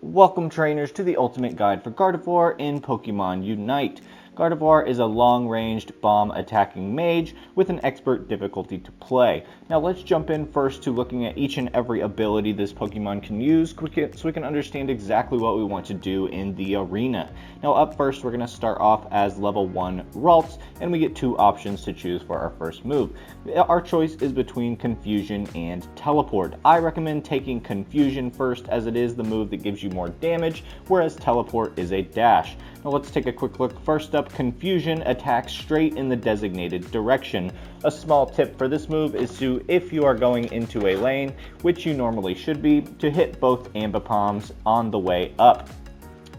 Welcome trainers to the ultimate guide for Gardevoir in Pokemon Unite. Gardevoir is a long-ranged bomb attacking mage with an expert difficulty to play. Now let's jump in first to looking at each and every ability this Pokemon can use so we can understand exactly what we want to do in the arena. Now up first we're going to start off as level 1 Ralts, and we get two options to choose for our first move. Our choice is between Confusion and Teleport. I recommend taking Confusion first as it is the move that gives you more damage, whereas Teleport is a dash. Now let's take a quick look. First up, Confusion attacks straight in the designated direction. A small tip for this move is to, if you are going into a lane, which you normally should be, to hit both Ambipoms on the way up.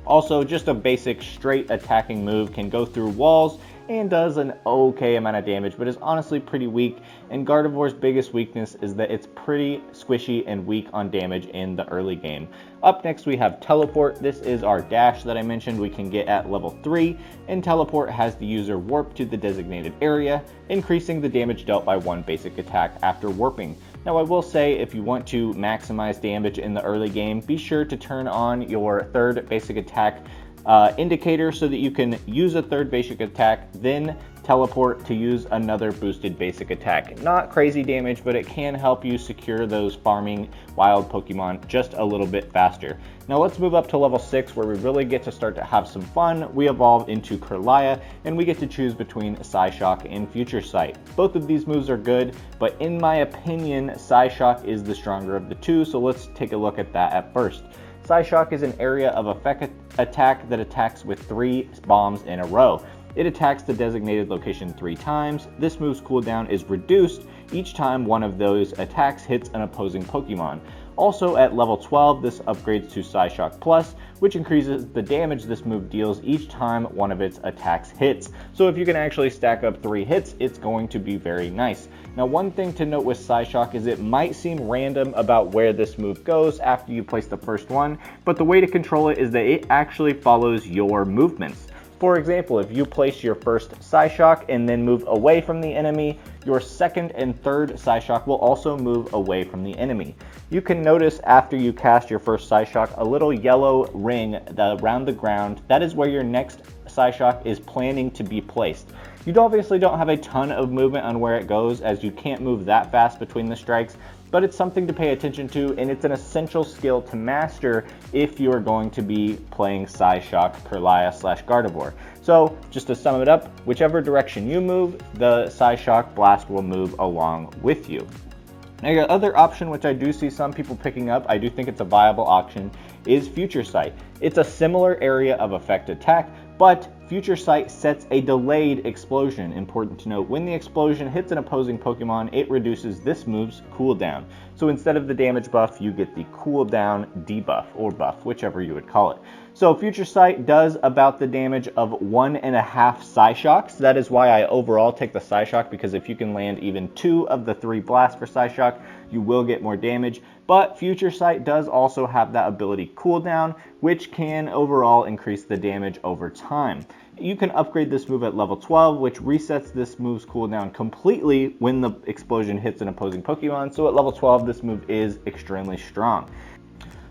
Also, just a basic straight attacking move can go through walls and does an okay amount of damage, but is honestly pretty weak, and Gardevoir's biggest weakness is that it's pretty squishy and weak on damage in the early game. Up next we have Teleport. This is our dash that I mentioned we can get at level 3, and Teleport has the user warp to the designated area, increasing the damage dealt by one basic attack after warping. Now I will say, if you want to maximize damage in the early game, be sure to turn on your third basic attack indicator so that you can use a third basic attack, then teleport to use another boosted basic attack. Not crazy damage, but it can help you secure those farming wild Pokemon just a little bit faster. Now let's move up to level 6 where we really get to start to have some fun. We evolve into Kirlia and we get to choose between Psyshock and Future Sight. Both of these moves are good, but in my opinion, Psyshock is the stronger of the two, so let's take a look at that at first. Psyshock is an area of effect attack that attacks with 3 bombs in a row. It attacks the designated location 3 times. This move's cooldown is reduced each time one of those attacks hits an opposing Pokemon. Also at level 12, this upgrades to Psyshock Plus, which increases the damage this move deals each time one of its attacks hits. So if you can actually stack up 3 hits, it's going to be very nice. Now one thing to note with Psyshock is it might seem random about where this move goes after you place the first one, but the way to control it is that it actually follows your movements. For example, if you place your first Psyshock and then move away from the enemy, your second and third Psyshock will also move away from the enemy. You can notice after you cast your first Psyshock a little yellow ring around the ground. That is where your next Psyshock is planning to be placed. You obviously don't have a ton of movement on where it goes, as you can't move that fast between the strikes, but it's something to pay attention to, and it's an essential skill to master if you are going to be playing Psyshock, Kirlia / Gardevoir. So just to sum it up, whichever direction you move, the Psyshock Blast will move along with you. Now your other option, which I do see some people picking up, I do think it's a viable option, is Future Sight. It's a similar area of effect attack, but Future Sight sets a delayed explosion. Important to note, when the explosion hits an opposing Pokemon, it reduces this move's cooldown. So instead of the damage buff, you get the cooldown debuff, or buff, whichever you would call it. So Future Sight does about the damage of 1.5 Psyshocks. That is why I overall take the Psyshock, because if you can land even 2 of the 3 blasts for Psyshock, you will get more damage. But Future Sight does also have that ability cooldown, which can overall increase the damage over time. You can upgrade this move at level 12, which resets this move's cooldown completely when the explosion hits an opposing Pokemon. So at level 12, this move is extremely strong.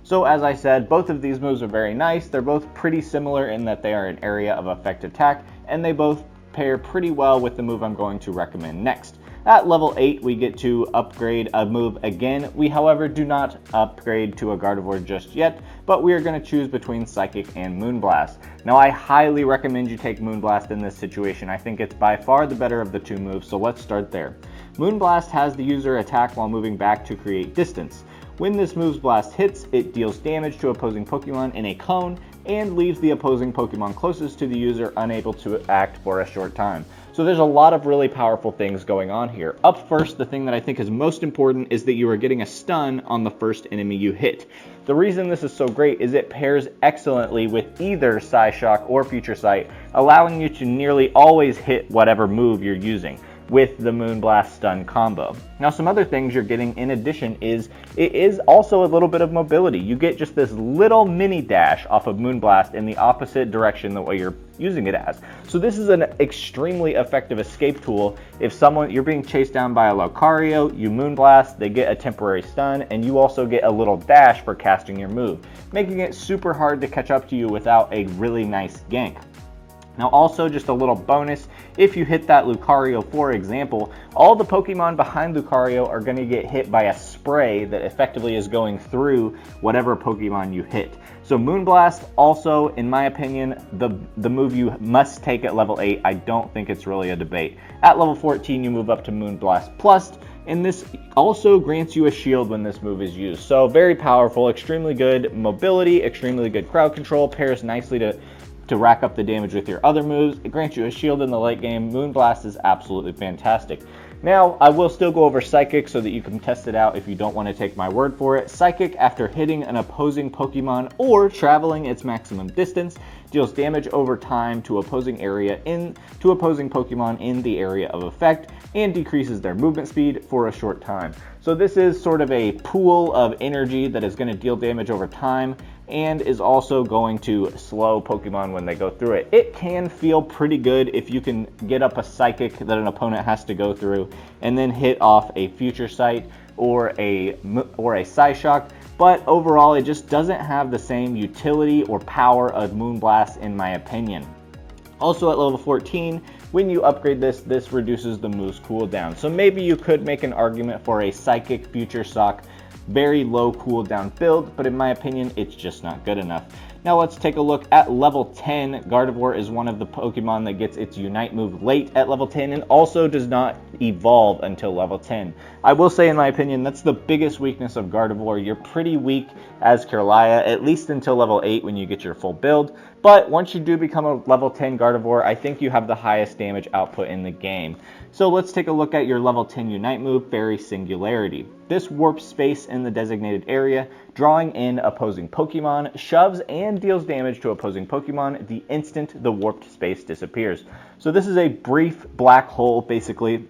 So as I said, both of these moves are very nice. They're both pretty similar in that they are an area of effect attack, and they both pair pretty well with the move I'm going to recommend next. At level 8, we get to upgrade a move again. We, however, do not upgrade to a Gardevoir just yet, but we are going to choose between Psychic and Moonblast. Now, I highly recommend you take Moonblast in this situation. I think it's by far the better of the two moves, so let's start there. Moonblast has the user attack while moving back to create distance. When this move's blast hits, it deals damage to opposing Pokemon in a cone and leaves the opposing Pokemon closest to the user unable to act for a short time. So there's a lot of really powerful things going on here. Up first, the thing that I think is most important is that you are getting a stun on the first enemy you hit. The reason this is so great is it pairs excellently with either Psyshock or Future Sight, allowing you to nearly always hit whatever move you're using. with the Moonblast stun combo. Now, some other things you're getting in addition is it is also a little bit of mobility. You get just this little mini dash off of Moonblast in the opposite direction than what you're using it as. So this is an extremely effective escape tool. If you're being chased down by a Lucario, you Moonblast, they get a temporary stun, and you also get a little dash for casting your move, making it super hard to catch up to you without a really nice gank. Now also, just a little bonus, if you hit that Lucario, for example, all the Pokemon behind Lucario are going to get hit by a spray that effectively is going through whatever Pokemon you hit. So Moonblast, also, in my opinion, the move you must take at level 8. I don't think it's really a debate. At level 14, you move up to Moonblast Plus, and this also grants you a shield when this move is used. So very powerful, extremely good mobility, extremely good crowd control, pairs nicely to rack up the damage with your other moves. It grants you a shield in the late game. Moonblast is absolutely fantastic. Now, I will still go over Psychic so that you can test it out if you don't want to take my word for it. Psychic, after hitting an opposing Pokemon or traveling its maximum distance, deals damage over time to opposing Pokemon in the area of effect and decreases their movement speed for a short time. So this is sort of a pool of energy that is going to deal damage over time and is also going to slow Pokemon when they go through it. It can feel pretty good if you can get up a Psychic that an opponent has to go through and then hit off a Future Sight or a Psyshock, but overall it just doesn't have the same utility or power of Moonblast in my opinion. Also at level 14, when you upgrade this reduces the move's cooldown. So maybe you could make an argument for a Psychic Future Shock, very low cooldown build, but in my opinion, it's just not good enough. Now let's take a look at level 10. Gardevoir is one of the Pokemon that gets its Unite move late at level 10 and also does not evolve until level 10. I will say, in my opinion, that's the biggest weakness of Gardevoir. You're pretty weak as Kirlia, at least until level 8 when you get your full build. But once you do become a level 10 Gardevoir, I think you have the highest damage output in the game. So let's take a look at your level 10 Unite move, Fairy Singularity. This warps space in the designated area, drawing in opposing Pokemon, shoves and deals damage to opposing Pokemon the instant the warped space disappears. So this is a brief black hole, basically.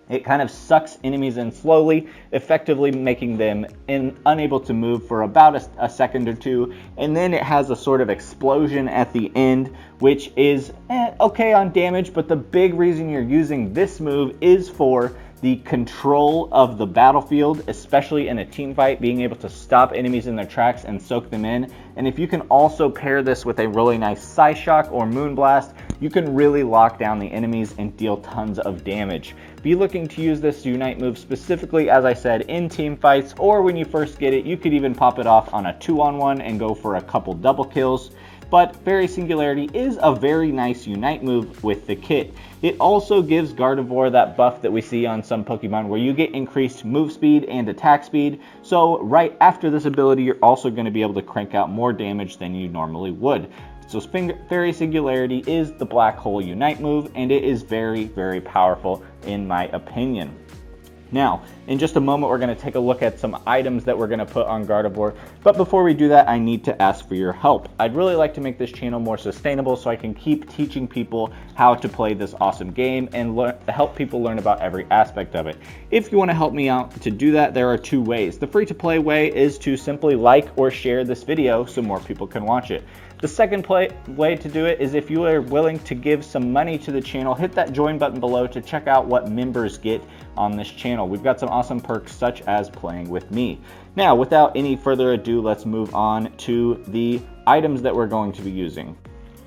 It kind of sucks enemies in slowly, effectively making them unable to move for about a second or two, and then it has a sort of explosion at the end, which is okay on damage, but the big reason you're using this move is for the control of the battlefield, especially in a team fight, being able to stop enemies in their tracks and soak them in. And if you can also pair this with a really nice Psyshock or Moonblast, you can really lock down the enemies and deal tons of damage. Be looking to use this Unite move specifically, as I said, in team fights, or when you first get it, you could even pop it off on a 2-on-1 and go for a couple double kills. But Fairy Singularity is a very nice Unite move with the kit. It also gives Gardevoir that buff that we see on some Pokemon where you get increased move speed and attack speed. So right after this ability, you're also going to be able to crank out more damage than you normally would. So Fairy Singularity is the Black Hole Unite move, and it is very, very powerful in my opinion. Now, in just a moment, we're going to take a look at some items that we're going to put on Gardevoir. But before we do that, I need to ask for your help. I'd really like to make this channel more sustainable so I can keep teaching people how to play this awesome game and help people learn about every aspect of it. If you want to help me out to do that, there are two ways. The free-to-play way is to simply like or share this video so more people can watch it. The second way to do it is if you are willing to give some money to the channel, hit that join button below to check out what members get on this channel. We've got some awesome perks such as playing with me. Now, without any further ado, let's move on to the items that we're going to be using.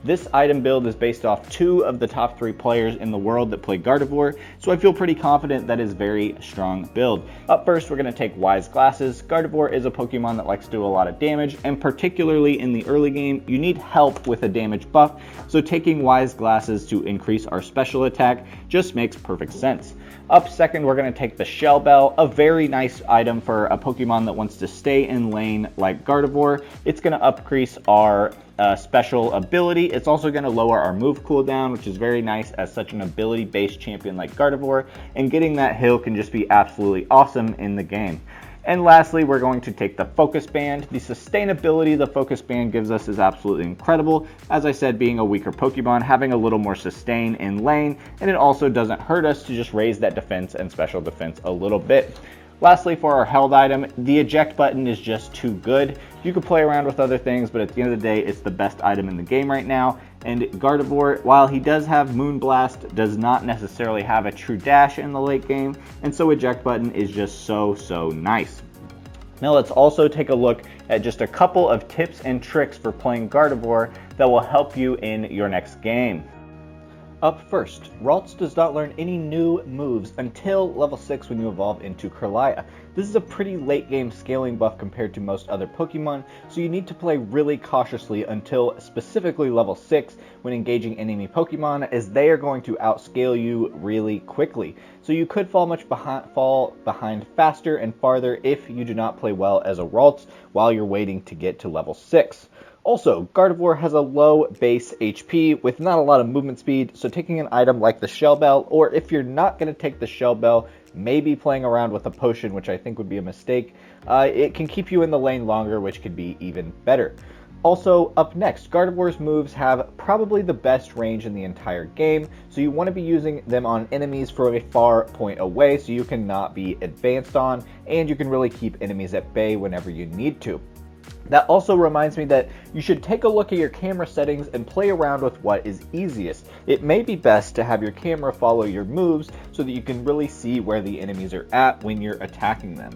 This item build is based off 2 of the top 3 players in the world that play Gardevoir, so I feel pretty confident that is a very strong build. Up first, we're going to take Wise Glasses. Gardevoir is a Pokemon that likes to do a lot of damage, and particularly in the early game, you need help with a damage buff, so taking Wise Glasses to increase our special attack just makes perfect sense. Up second, we're going to take the Shell Bell, a very nice item for a Pokemon that wants to stay in lane like Gardevoir. It's going to increase our special ability. It's also going to lower our move cooldown, which is very nice as such an ability-based champion like Gardevoir, and getting that hill can just be absolutely awesome in the game. And lastly, we're going to take the Focus Band. The sustainability the Focus Band gives us is absolutely incredible. As I said, being a weaker Pokemon, having a little more sustain in lane, and it also doesn't hurt us to just raise that defense and special defense a little bit. Lastly, for our held item, the eject button is just too good. You could play around with other things, but at the end of the day, it's the best item in the game right now. And Gardevoir, while he does have Moonblast, does not necessarily have a true dash in the late game, and so eject button is just so nice. Now let's also take a look at just a couple of tips and tricks for playing Gardevoir that will help you in your next game. Up first, Ralts does not learn any new moves until level 6 when you evolve into Kirlia. This is a pretty late game scaling buff compared to most other Pokemon, so you need to play really cautiously until specifically level 6 when engaging enemy Pokemon, as they are going to outscale you really quickly. So you could fall behind faster and farther if you do not play well as a Ralts while you're waiting to get to level 6. Also, Gardevoir has a low base HP with not a lot of movement speed, so taking an item like the Shell Bell, or if you're not going to take the Shell Bell, maybe playing around with a potion, which I think would be a mistake, it can keep you in the lane longer, which could be even better. Also, up next, Gardevoir's moves have probably the best range in the entire game, so you want to be using them on enemies from a far point away so you cannot be advanced on, and you can really keep enemies at bay whenever you need to. That also reminds me that you should take a look at your camera settings and play around with what is easiest. It may be best to have your camera follow your moves so that you can really see where the enemies are at when you're attacking them.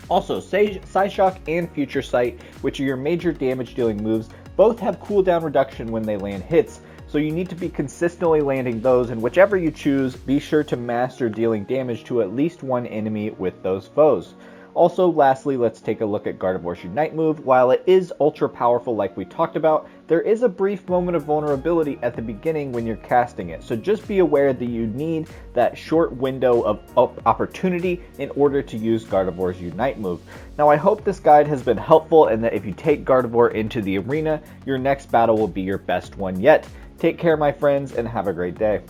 Also, Psyshock and Future Sight, which are your major damage dealing moves, both have cooldown reduction when they land hits, so you need to be consistently landing those, and whichever you choose, be sure to master dealing damage to at least one enemy with those foes. Also, lastly, let's take a look at Gardevoir's Unite move. While it is ultra powerful like we talked about, there is a brief moment of vulnerability at the beginning when you're casting it, so just be aware that you need that short window of opportunity in order to use Gardevoir's Unite move. Now, I hope this guide has been helpful and that if you take Gardevoir into the arena, your next battle will be your best one yet. Take care, my friends, and have a great day.